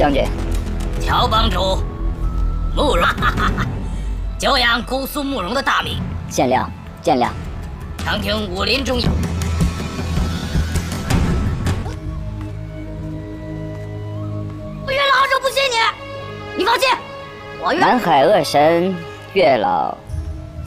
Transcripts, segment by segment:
将军。乔帮主，慕容，久仰姑苏慕容的大名。见谅，见谅。常听武林中有。我月老就不信你，你放心，我南海恶神月老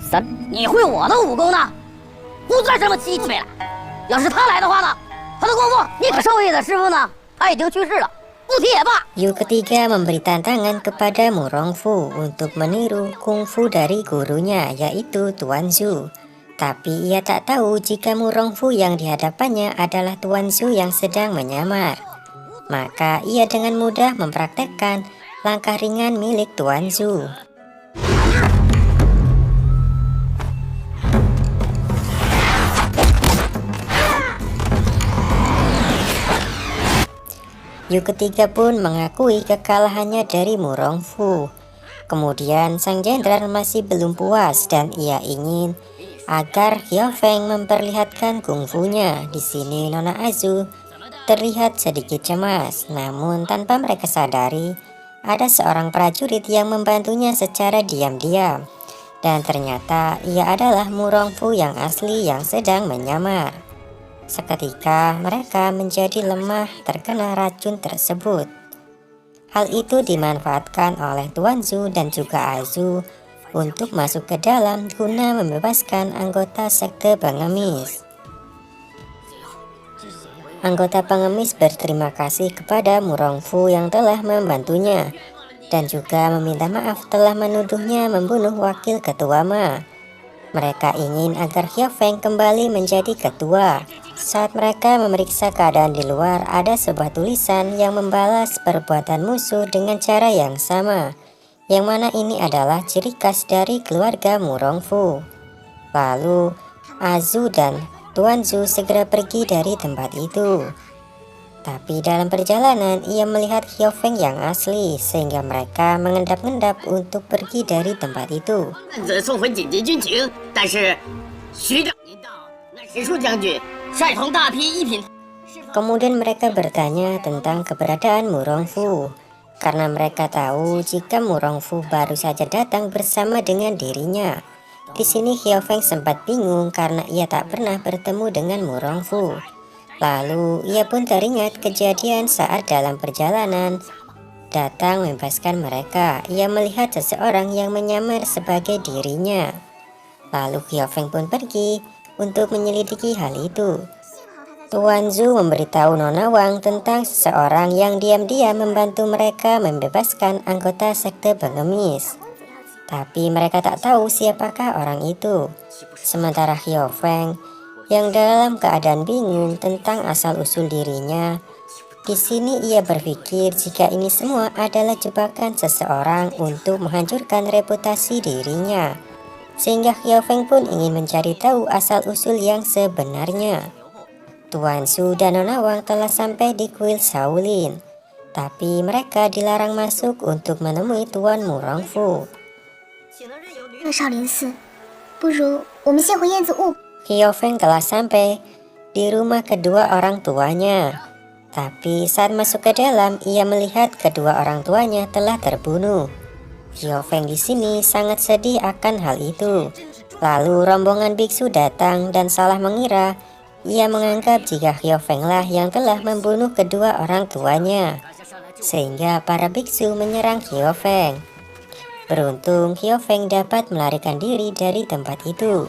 三，你会我的武功呢？不算什么奇奇美了。要是他来的话呢，他的功夫，你可授意的师傅呢，他已经去世了。不提也罢。Yu ketiga memberi tantangan kepada Murong Fu untuk meniru kungfu dari gurunya yaitu Tuan Zhu. Tapi ia tak tahu jika Murong Fu yang dihadapannya adalah Tuan Zhu yang sedang menyamar. Maka ia dengan mudah mempraktekkan langkah ringan milik Tuan Zhu. Yu ketiga pun mengakui kekalahannya dari Murong Fu. Kemudian sang jenderal masih belum puas dan ia ingin agar Xiao Feng memperlihatkan kungfunya. Di sini Nona Azu terlihat sedikit cemas, namun tanpa mereka sadari ada seorang prajurit yang membantunya secara diam-diam. Dan ternyata ia adalah Murong Fu yang asli yang sedang menyamar. Seketika mereka menjadi lemah terkena racun tersebut. Hal itu dimanfaatkan oleh Tuan Zhu dan juga Azu untuk masuk ke dalam guna membebaskan anggota sekte pengemis. Anggota pengemis berterima kasih kepada Murong Fu yang telah membantunya dan juga meminta maaf telah menuduhnya membunuh wakil ketua Ma. Mereka ingin agar Xiao Feng kembali menjadi ketua. Saat mereka memeriksa keadaan di luar, ada sebuah tulisan yang membalas perbuatan musuh dengan cara yang sama, yang mana ini adalah ciri khas dari keluarga Murong Fu. Lalu Azu dan Tuan Zhu segera pergi dari tempat itu. Tapi dalam perjalanan ia melihat Xiao Feng yang asli, sehingga mereka mengendap-endap untuk pergi dari tempat itu. Kemudian mereka bertanya tentang keberadaan Murong Fu, karena mereka tahu jika Murong Fu baru saja datang bersama dengan dirinya. Di sini Xiao Feng sempat bingung karena ia tak pernah bertemu dengan Murong Fu. Lalu ia pun teringat kejadian saat dalam perjalanan datang membebaskan mereka. Ia melihat seseorang yang menyamar sebagai dirinya. Lalu Xiao Feng pun pergi untuk menyelidiki hal itu. Tuan Zhu memberitahu Nona Wang tentang seseorang yang diam-diam membantu mereka membebaskan anggota sekte pengemis. Tapi mereka tak tahu siapakah orang itu. Sementara Xiao Feng yang dalam keadaan bingung tentang asal-usul dirinya, di sini ia berpikir jika ini semua adalah jebakan seseorang untuk menghancurkan reputasi dirinya. Sehingga Xiao Feng pun ingin mencari tahu asal-usul yang sebenarnya. Tuan Zhu dan Nona Wang telah sampai di kuil Shaolin, tapi mereka dilarang masuk untuk menemui Tuan Murong Fu. Xiao Feng telah sampai di rumah kedua orang tuanya. Tapi saat masuk ke dalam, ia melihat kedua orang tuanya telah terbunuh. Xiao Feng di sini sangat sedih akan hal itu. Lalu rombongan biksu datang dan salah mengira. Ia menganggap jika Xiao Feng lah yang telah membunuh kedua orang tuanya, sehingga para biksu menyerang Xiao Feng. Beruntung Xiao Feng dapat melarikan diri dari tempat itu.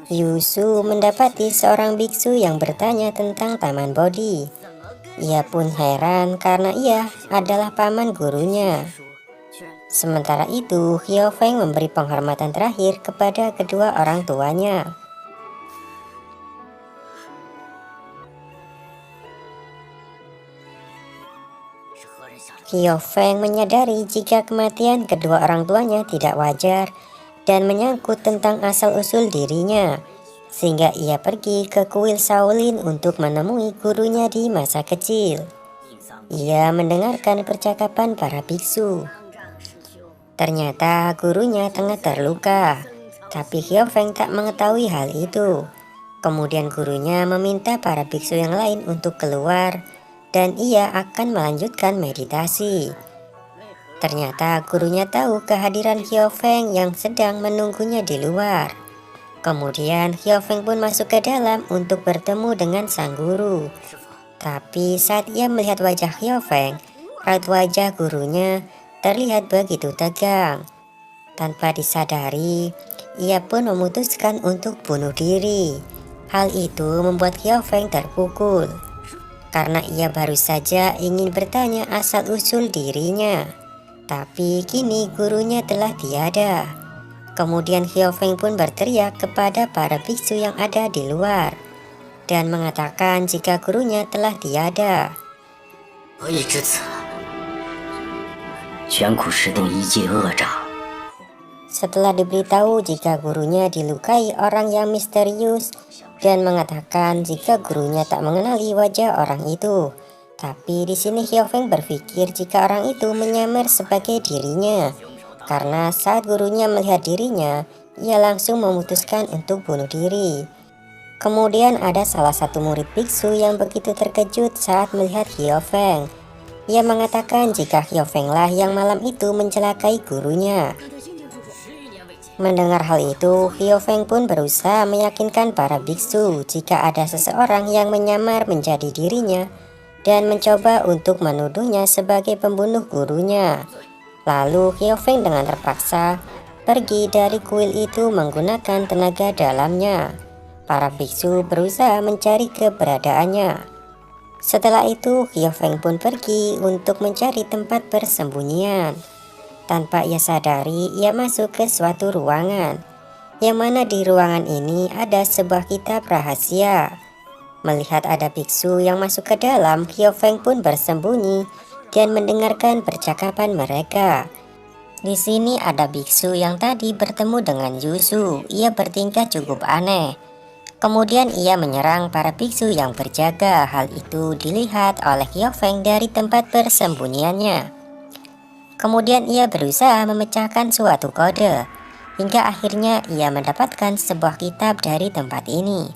Yu Su mendapati seorang biksu yang bertanya tentang Taman Bodhi. Ia pun heran karena ia adalah paman gurunya. Sementara itu, Xiao Feng memberi penghormatan terakhir kepada kedua orang tuanya. Xiao Feng menyadari jika kematian kedua orang tuanya tidak wajar dan menyangkut tentang asal-usul dirinya, sehingga ia pergi ke kuil Shaolin untuk menemui gurunya di masa kecil. Ia mendengarkan percakapan para biksu. Ternyata gurunya tengah terluka, tapi Xiao Feng tak mengetahui hal itu. Kemudian gurunya meminta para biksu yang lain untuk keluar dan ia akan melanjutkan meditasi. Ternyata gurunya tahu kehadiran Xiao Feng yang sedang menunggunya di luar. Kemudian Xiao Feng pun masuk ke dalam untuk bertemu dengan sang guru. Tapi saat ia melihat wajah Xiao Feng, raut wajah gurunya terlihat begitu tegang. Tanpa disadari, ia pun memutuskan untuk bunuh diri. Hal itu membuat Xiao Feng terpukul, karena ia baru saja ingin bertanya asal-usul dirinya. Tapi kini gurunya telah tiada. Kemudian Xiao Feng pun berteriak kepada para biksu yang ada di luar dan mengatakan jika gurunya telah tiada. Setelah diberitahu jika gurunya dilukai orang yang misterius dan mengatakan jika gurunya tak mengenali wajah orang itu. Tapi di sini Xiao Feng berpikir jika orang itu menyamar sebagai dirinya, karena saat gurunya melihat dirinya, ia langsung memutuskan untuk bunuh diri. Kemudian ada salah satu murid biksu yang begitu terkejut saat melihat Xiao Feng. Ia mengatakan jika Xiao Feng lah yang malam itu mencelakai gurunya. Mendengar hal itu, Xiao Feng pun berusaha meyakinkan para biksu jika ada seseorang yang menyamar menjadi dirinya dan mencoba untuk menuduhnya sebagai pembunuh gurunya. Lalu Xiao Feng dengan terpaksa pergi dari kuil itu menggunakan tenaga dalamnya. Para biksu berusaha mencari keberadaannya. Setelah itu Xiao Feng pun pergi untuk mencari tempat persembunyian. Tanpa ia sadari, ia masuk ke suatu ruangan, yang mana di ruangan ini ada sebuah kitab rahasia. Melihat ada biksu yang masuk ke dalam, Xiao Feng pun bersembunyi dan mendengarkan percakapan mereka. Di sini ada biksu yang tadi bertemu dengan Yusu. Ia bertingkah cukup aneh. Kemudian ia menyerang para biksu yang berjaga. Hal itu dilihat oleh Xiao Feng dari tempat persembunyiannya. Kemudian ia berusaha memecahkan suatu kode, hingga akhirnya ia mendapatkan sebuah kitab dari tempat ini.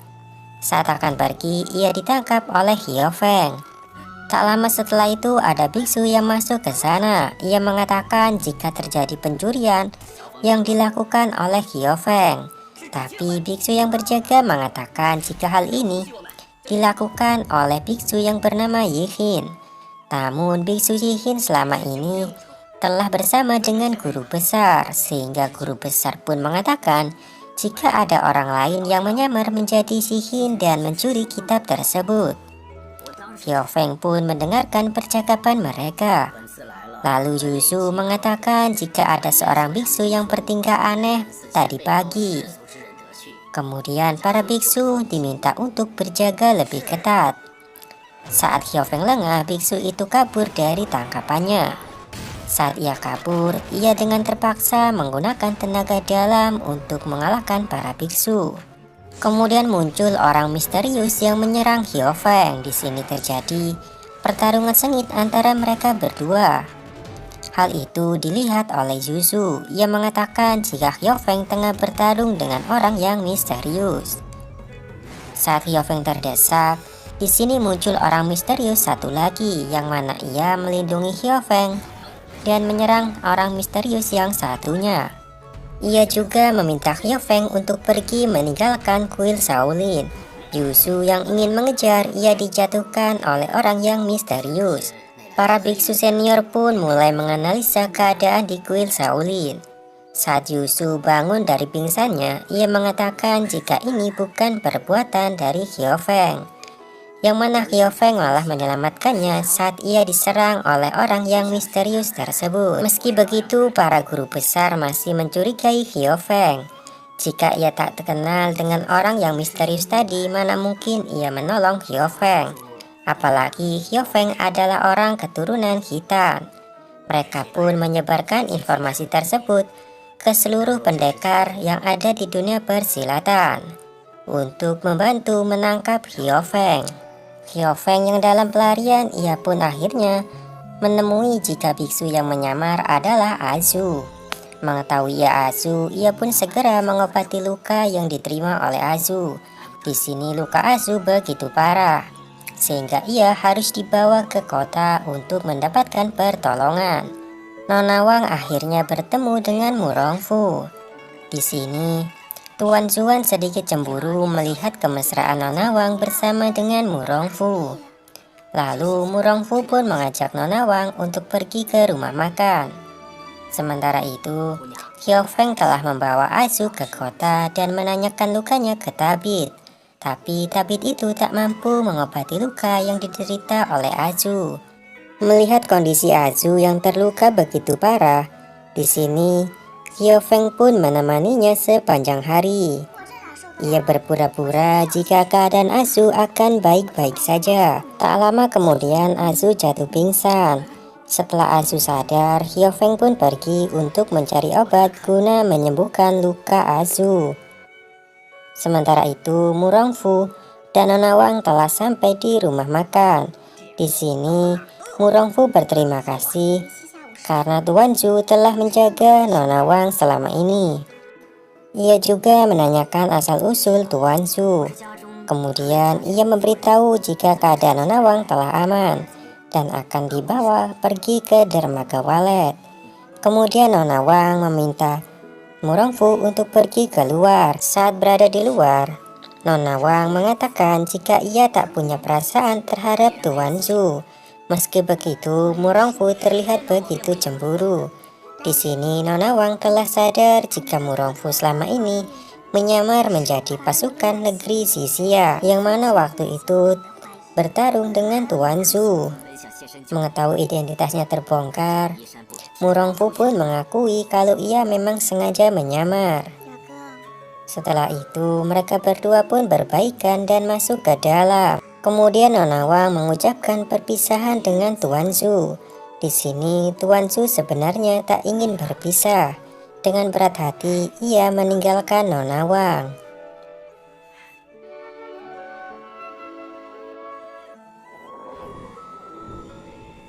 Saat akan pergi, ia ditangkap oleh Xiao Feng. Tak lama setelah itu ada biksu yang masuk ke sana. Ia mengatakan jika terjadi pencurian yang dilakukan oleh Xiao Feng. Tapi biksu yang berjaga mengatakan jika hal ini dilakukan oleh biksu yang bernama Yihin. Namun biksu Yihin selama ini telah bersama dengan guru besar, sehingga guru besar pun mengatakan jika ada orang lain yang menyamar menjadi Yihin dan mencuri kitab tersebut. Xiao Feng pun mendengarkan percakapan mereka. Lalu Yusu mengatakan jika ada seorang biksu yang bertingkah aneh tadi pagi. Kemudian para biksu diminta untuk berjaga lebih ketat. Saat Xiao Feng lengah, biksu itu kabur dari tangkapannya. Saat ia kabur, ia dengan terpaksa menggunakan tenaga dalam untuk mengalahkan para biksu. Kemudian muncul orang misterius yang menyerang Xiao Feng. Di sini terjadi pertarungan sengit antara mereka berdua. Hal itu dilihat oleh Yusu. Ia mengatakan jika Xiao Feng tengah bertarung dengan orang yang misterius. Saat Xiao Feng terdesak, di sini muncul orang misterius satu lagi, yang mana ia melindungi Xiao Feng dan menyerang orang misterius yang satunya. Ia juga meminta Xiao Feng untuk pergi meninggalkan kuil Shaolin. Yusu yang ingin mengejar, ia dijatuhkan oleh orang yang misterius. Para biksu senior pun mulai menganalisa keadaan di kuil Shaolin. Saat Yusu bangun dari pingsannya, ia mengatakan jika ini bukan perbuatan dari Xiao Feng, yang mana Xiao Feng malah menyelamatkannya saat ia diserang oleh orang yang misterius tersebut. Meski begitu, para guru besar masih mencurigai Xiao Feng. Jika ia tak terkenal dengan orang yang misterius tadi, mana mungkin ia menolong Xiao Feng. Apalagi Xiao Feng adalah orang keturunan Khitan. Mereka pun menyebarkan informasi tersebut ke seluruh pendekar yang ada di dunia persilatan untuk membantu menangkap Xiao Feng. Xiao Feng yang dalam pelarian, ia pun akhirnya menemui jika biksu yang menyamar adalah Azu. Mengetahui Azu, ia pun segera mengobati luka yang diterima oleh Azu. Di sini luka Azu begitu parah. sehingga ia harus dibawa ke kota untuk mendapatkan pertolongan. Nona Wang akhirnya bertemu dengan Murongfu. Di sini, Tuan Zuan sedikit cemburu melihat kemesraan Nona Wang bersama dengan Murongfu. Lalu Murongfu pun mengajak Nona Wang untuk pergi ke rumah makan. Sementara itu, Xiao Feng telah membawa Azu ke kota dan menanyakan lukanya ke tabib. Tapi tabib itu tak mampu mengobati luka yang diderita oleh Azu. Melihat kondisi Azu yang terluka begitu parah, di sini Xiao Feng pun menemaninya sepanjang hari. Ia berpura-pura jika keadaan Azu akan baik-baik saja. Tak lama kemudian Azu jatuh pingsan. Setelah Azu sadar, Xiao Feng pun pergi untuk mencari obat guna menyembuhkan luka Azu. Sementara itu, Murongfu dan Nona Wang telah sampai di rumah makan. Di sini, Murongfu berterima kasih karena Tuan Zhu telah menjaga Nona Wang selama ini. Ia juga menanyakan asal-usul Tuan Zhu. Kemudian ia memberitahu jika keadaan Nona Wang telah aman dan akan dibawa pergi ke dermaga Walet. Kemudian Nona Wang meminta Murongfu untuk pergi keluar. Saat berada di luar, Nona Wang mengatakan jika ia tak punya perasaan terhadap Tuan Zhu. Meski begitu, Murongfu terlihat begitu cemburu. Di sini Nona Wang telah sadar jika Murongfu selama ini menyamar menjadi pasukan negeri Xixia, yang mana waktu itu bertarung dengan Tuan Zhu. Mengetahui identitasnya terbongkar, Murongfu pun mengakui kalau ia memang sengaja menyamar. Setelah itu, mereka berdua pun berbaikan dan masuk ke dalam. Kemudian Nona Wang mengucapkan perpisahan dengan Tuan Zhu. Di sini, Tuan Zhu sebenarnya tak ingin berpisah. Dengan berat hati, ia meninggalkan Nona Wang.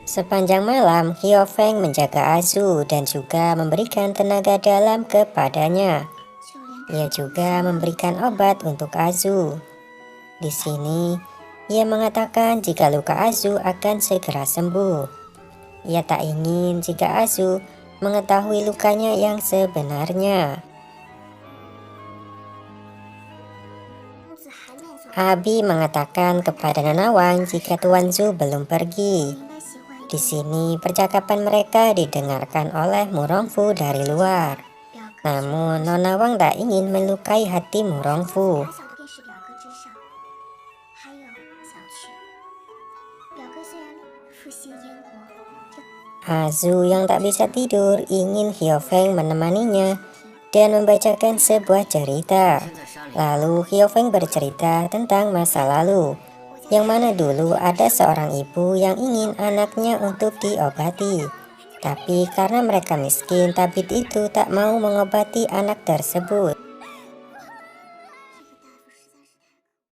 Sepanjang malam, Xiao Feng menjaga Azu dan juga memberikan tenaga dalam kepadanya. Ia juga memberikan obat untuk Azu. Di sini, ia mengatakan jika luka Azu akan segera sembuh. Ia tak ingin jika Azu mengetahui lukanya yang sebenarnya. Abi mengatakan kepada Nona Wang jika Tuan Zhu belum pergi. Di sini percakapan mereka didengarkan oleh Murongfu dari luar. Namun Nona Wang tak ingin melukai hati Murongfu. Azu yang tak bisa tidur ingin Xiao Feng menemaninya dan membacakan sebuah cerita. Lalu Xiao Feng bercerita tentang masa lalu, yang mana dulu ada seorang ibu yang ingin anaknya untuk diobati. Tapi karena mereka miskin, tabib itu tak mau mengobati anak tersebut.